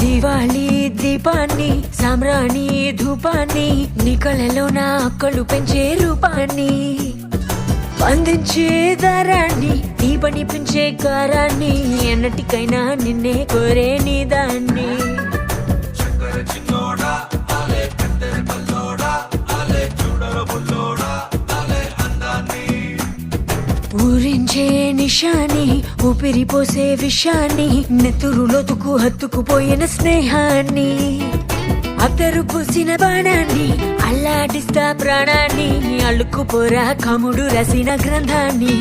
దివాళీ దీపాన్ని సామ్రాణి ధూపాన్ని నీ కళలో నా అక్కలు పెంచే రూపాన్ని అందించే దారాన్ని నీ పని పెంచే కారాన్ని ఎన్నటికైనా నిన్నే కోరే నీ దాన్ని ఊరించే నిషాని ఊపిరి పోసే విషాన్ని నెత్తురులోతుకు హత్తుకుపోయిన స్నేహాన్ని అతరు పూసిన బాణాన్ని అల్లాడిస్తా ప్రాణాన్ని అల్లుకుపోరా కముడు రసిన గ్రంథాన్ని